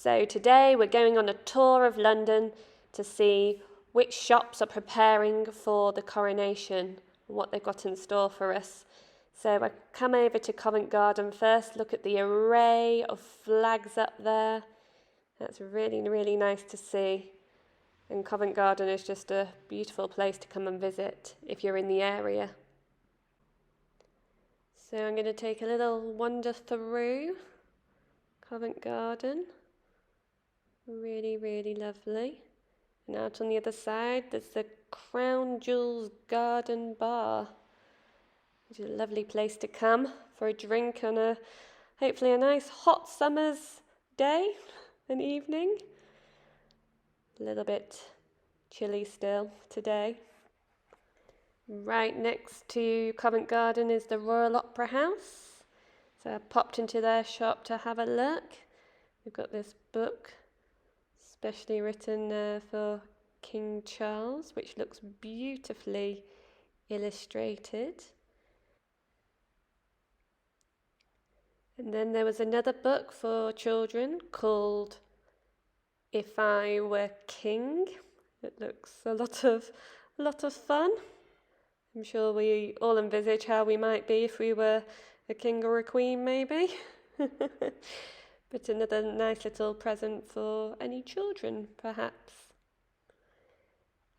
So today we're going on a tour of London to see which shops are preparing for the coronation and what they've got in store for us. So I come over to Covent Garden first, look at the array of flags up there. That's really, really nice to see. And Covent Garden is just a beautiful place to come and visit if you're in the area. So I'm going to take a little wander through Covent Garden. Really, really lovely. And out on the other side, there's the Crown Jewels Garden Bar, which is a lovely place to come for a drink on hopefully a nice hot summer's day and evening. A little bit chilly still today. Right next to Covent Garden is the Royal Opera House. So I popped into their shop to have a look. We've got this book specially written for King Charles, which looks beautifully illustrated. And then there was another book for children called If I Were King. It looks a lot of fun. I'm sure we all envisage how we might be if we were a king or a queen, maybe. But another nice little present for any children, perhaps.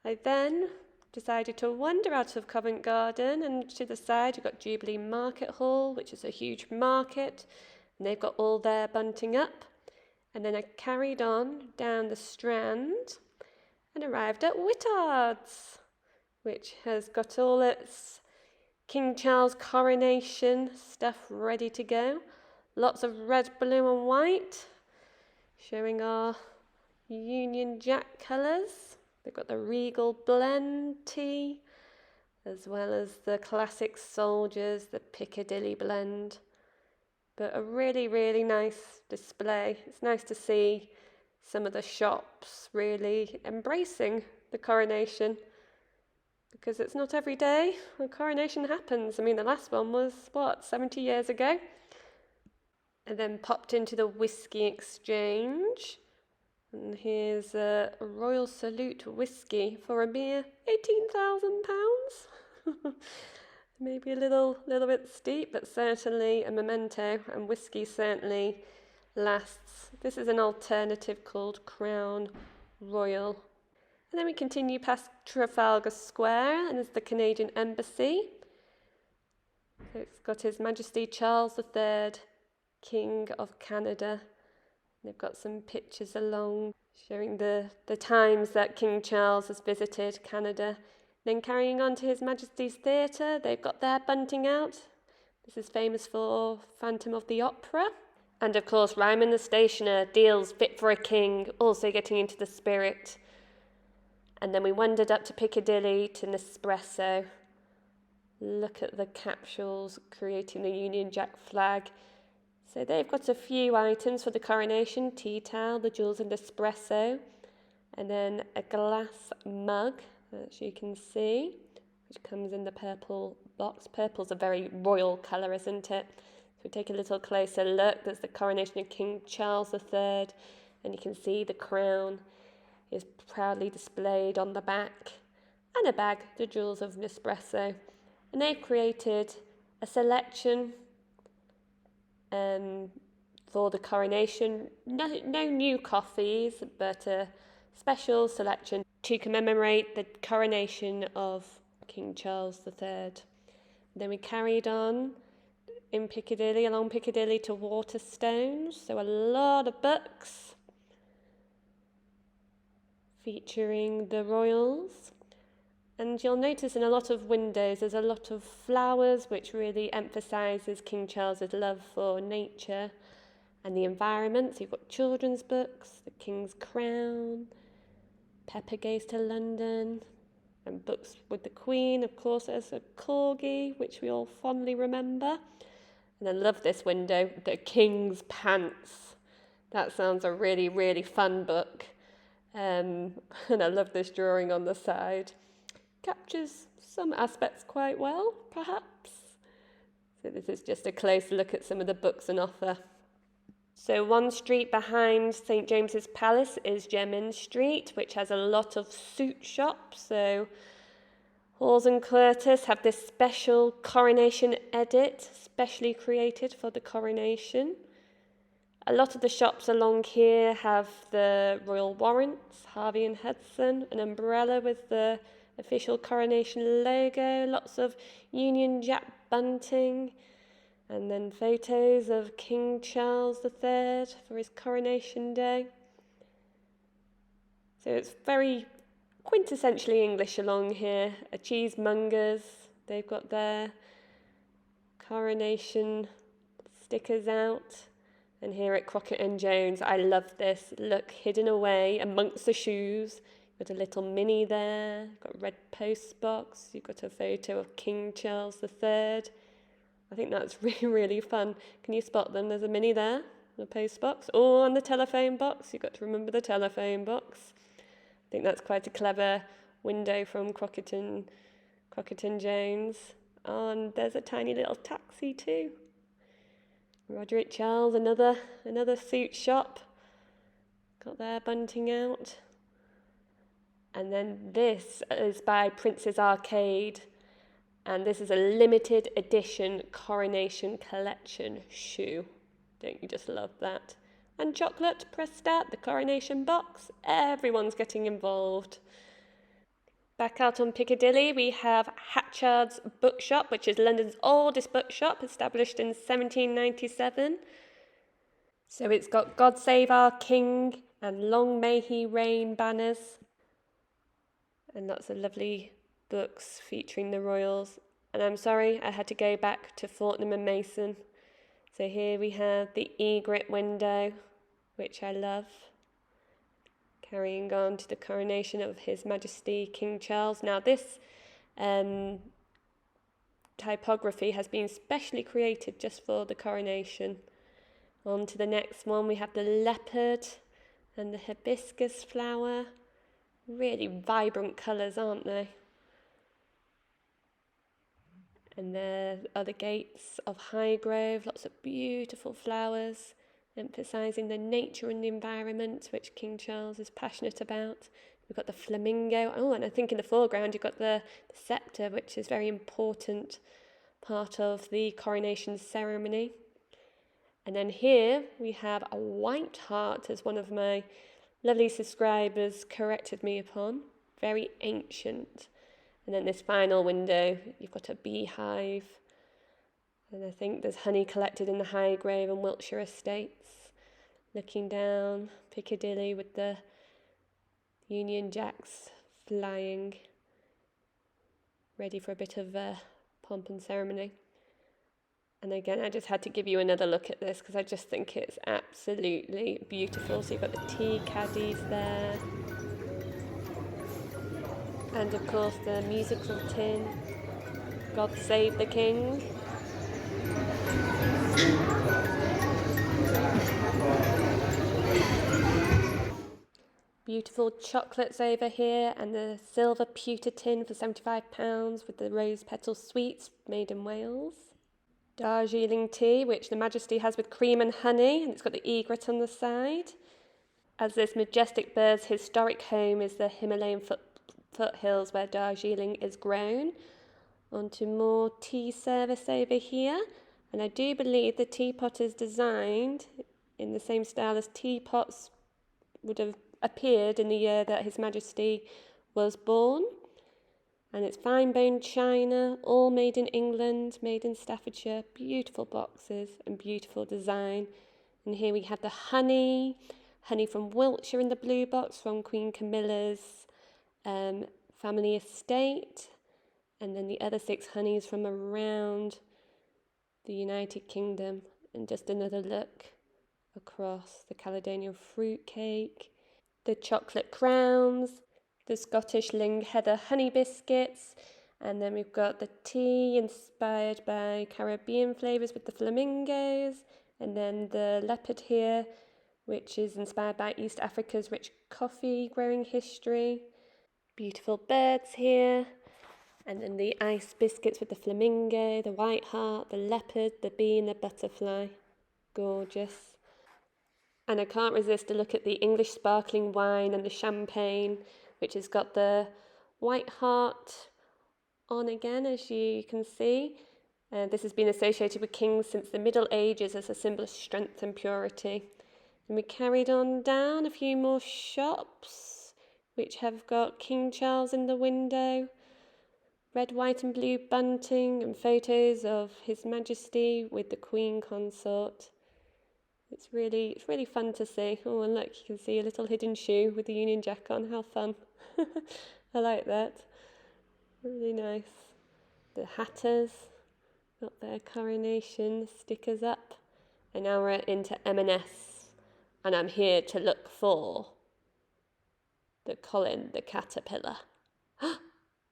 I then decided to wander out of Covent Garden, and to the side you've got Jubilee Market Hall, which is a huge market, and they've got all their bunting up. And then I carried on down the Strand and arrived at Whittard's, which has got all its King Charles coronation stuff ready to go. Lots of red, blue and white, showing our Union Jack colours. They've got the Regal Blend tea, as well as the classic soldiers, the Piccadilly Blend. But a really, really nice display. It's nice to see some of the shops really embracing the coronation, because it's not every day a coronation happens. I mean, the last one was, 70 years ago? And then popped into the Whisky Exchange. And here's a Royal Salute whiskey for a mere £18,000. Maybe a little bit steep, but certainly a memento, and whiskey certainly lasts. This is an alternative called Crown Royal. And then we continue past Trafalgar Square, and there's the Canadian Embassy. So it's got His Majesty Charles III, King of Canada. They've got some pictures along showing the times that King Charles has visited Canada. Then carrying on to His Majesty's Theatre, they've got their bunting out. This is famous for Phantom of the Opera. And of course, Ryman the Stationer deals Fit for a King, also getting into the spirit. And then we wandered up to Piccadilly to Nespresso. Look at the capsules creating the Union Jack flag. So they've got a few items for the coronation: tea towel, the jewels and espresso, and then a glass mug, as you can see, which comes in the purple box. Purple's a very royal colour, isn't it? So we take a little closer look. There's the coronation of King Charles III, and you can see the crown is proudly displayed on the back, and a bag, the jewels of Nespresso. And they've created a selection for the coronation. No new coffees, but a special selection to commemorate the coronation of King Charles III. Then we carried on in Piccadilly, along Piccadilly to Waterstones. So a lot of books featuring the royals. And you'll notice in a lot of windows there's a lot of flowers, which really emphasises King Charles's love for nature and the environment. So you've got children's books, The King's Crown, Pepper Goes to London, and books with the Queen. Of course, there's a corgi, which we all fondly remember. And I love this window, The King's Pants. That sounds a really, really fun book. And I love this drawing on the side. Captures some aspects quite well, perhaps. So this is just a close look at some of the books on offer. So one street behind St James's Palace is Jermyn Street, which has a lot of suit shops. So Halls and Curtis have this special coronation edit, specially created for the coronation. A lot of the shops along here have the Royal Warrants, Harvey and Hudson, an umbrella with the official coronation logo, lots of Union Jack bunting, and then photos of King Charles III for his coronation day. So it's very quintessentially English along here. A cheesemongers, they've got their coronation stickers out. And here at Crockett and Jones, I love this. Look, hidden away amongst the shoes. Got a little mini there, got a red post box. You've got a photo of King Charles III. I think that's really, really fun. Can you spot them? There's a mini there, the post box. Oh, and the telephone box. You've got to remember the telephone box. I think that's quite a clever window from Crockett and Jones. Oh, and there's a tiny little taxi too. Roderick Charles, another suit shop. Got their bunting out. And then this is by Prince's Arcade. And this is a limited edition coronation collection shoe. Don't you just love that? And chocolate, press start, the coronation box. Everyone's getting involved. Back out on Piccadilly, we have Hatchard's Bookshop, which is London's oldest bookshop, established in 1797. So it's got God Save Our King and Long May He Reign banners. And lots of lovely books featuring the royals. And I'm sorry, I had to go back to Fortnum and Mason. So here we have the egret window, which I love. Carrying on to the coronation of His Majesty King Charles. Now this typography has been specially created just for the coronation. On to the next one, we have the leopard and the hibiscus flower. Really vibrant colours, aren't they? And there are the gates of Highgrove, lots of beautiful flowers, emphasising the nature and the environment, which King Charles is passionate about. We've got the flamingo. Oh, and I think in the foreground you've got the sceptre, which is a very important part of the coronation ceremony. And then here we have a white hart, as one of my lovely subscribers corrected me upon. Very ancient. And then this final window, you've got a beehive. And I think there's honey collected in the Highgrove and Wiltshire estates. Looking down Piccadilly with the Union Jacks flying, ready for a bit of pomp and ceremony. And again, I just had to give you another look at this because I just think it's absolutely beautiful. So you've got the tea caddies there. And of course the musical tin, God Save the King. Beautiful chocolates over here, and the silver pewter tin for £75 with the rose petal sweets made in Wales. Darjeeling tea, which the Majesty has with cream and honey, and it's got the egret on the side. As this majestic bird's historic home is the Himalayan foothills where Darjeeling is grown. On to more tea service over here, and I do believe the teapot is designed in the same style as teapots would have appeared in the year that His Majesty was born. And it's fine bone china, all made in England, made in Staffordshire. Beautiful boxes and beautiful design. And here we have the honey from Wiltshire in the blue box from Queen Camilla's family estate. And then the other 6 honeys from around the United Kingdom. And just another look across the Caledonian fruit cake, the chocolate crowns, the Scottish Ling Heather honey biscuits, and then we've got the tea inspired by Caribbean flavours with the flamingos, and then the leopard here, which is inspired by East Africa's rich coffee growing history. Beautiful birds here, and then the ice biscuits with the flamingo, the white hart, the leopard, the bee and the butterfly. Gorgeous. And I can't resist to look at the English sparkling wine and the champagne, which has got the white heart on again, as you can see. This has been associated with kings since the Middle Ages as a symbol of strength and purity. And we carried on down a few more shops, which have got King Charles in the window, red, white and blue bunting and photos of His Majesty with the Queen consort. It's really fun to see. Oh, and look, you can see a little hidden shoe with the Union Jack on. How fun. I like that. Really nice. The Hatters got their coronation stickers up. And now we're into M&S. And I'm here to look for the Colin the Caterpillar.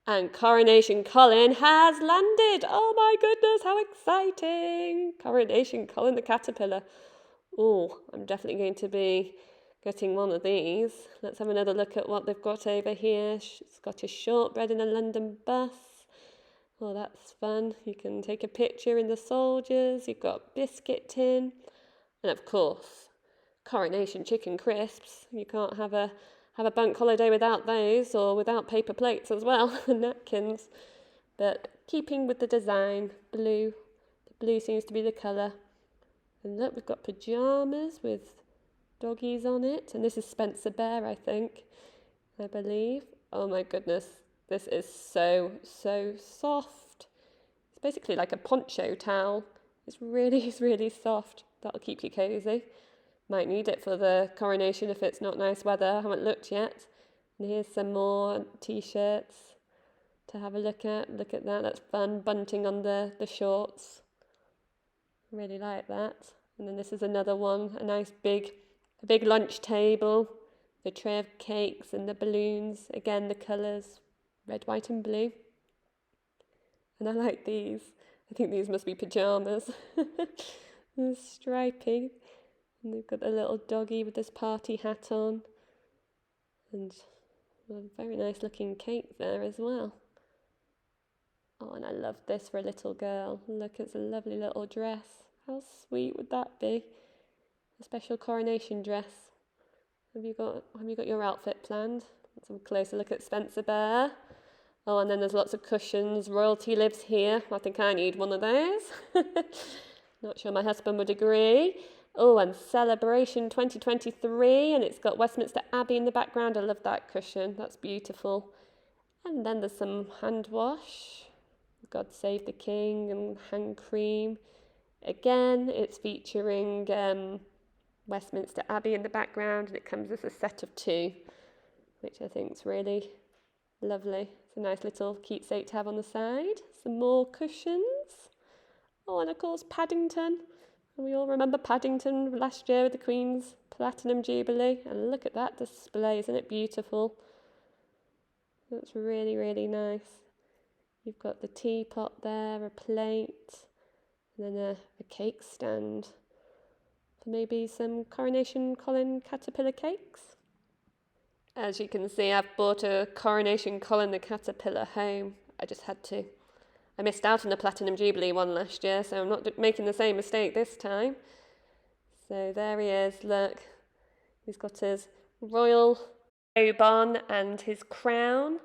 And Coronation Colin has landed. Oh my goodness, how exciting. Coronation Colin the Caterpillar. Oh, I'm definitely going to be getting one of these. Let's have another look at what they've got over here. Scottish shortbread in a London bus. Oh, that's fun. You can take a picture in the soldiers. You've got biscuit tin. And of course, Coronation chicken crisps. You can't have a bank holiday without those, or without paper plates as well, and napkins. But keeping with the design, blue. The blue seems to be the colour. And look, we've got pyjamas with doggies on it. And this is Spencer Bear, I believe. Oh my goodness, this is so soft. It's basically like a poncho towel. It's really soft. That'll keep you cosy. Might need it for the coronation if it's not nice weather. I haven't looked yet. And here's some more t-shirts to have a look at. Look at that, that's fun. Bunting on the shorts. Really like that. And then this is another one, a nice big lunch table. The tray of cakes and the balloons. Again, the colours, red, white and blue. And I like these. I think these must be pyjamas. They're stripy. And they've got a little doggy with this party hat on. And a very nice looking cake there as well. Oh, and I love this for a little girl. Look, it's a lovely little dress. How sweet would that be? A special coronation dress. Have you got your outfit planned? Let's have a closer look at Spencer Bear. Oh, and then there's lots of cushions. Royalty lives here. I think I need one of those. Not sure my husband would agree. Oh, and Celebration 2023, and it's got Westminster Abbey in the background. I love that cushion. That's beautiful. And then there's some hand wash. God Save the King and hand cream. Again, it's featuring Westminster Abbey in the background, and it comes as a set of 2, which I think is really lovely. It's a nice little keepsake to have on the side. Some more cushions. Oh, and of course Paddington. We all remember Paddington last year with the Queen's Platinum Jubilee. And look at that display, isn't it beautiful? That's really nice. You've got the teapot there, a plate, and then a cake stand for maybe some Coronation Colin Caterpillar cakes. As you can see, I've bought a Coronation Colin the Caterpillar home. I just had to. I missed out on the Platinum Jubilee one last year, so I'm not making the same mistake this time. So there he is, look. He's got his royal robe on and his crown.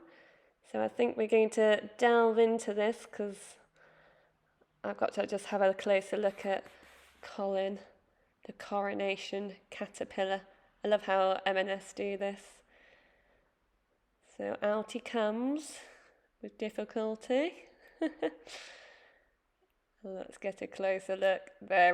So I think we're going to delve into this because I've got to just have a closer look at Colin, the Coronation Caterpillar. I love how M&S do this. So out he comes with difficulty. Let's get a closer look. There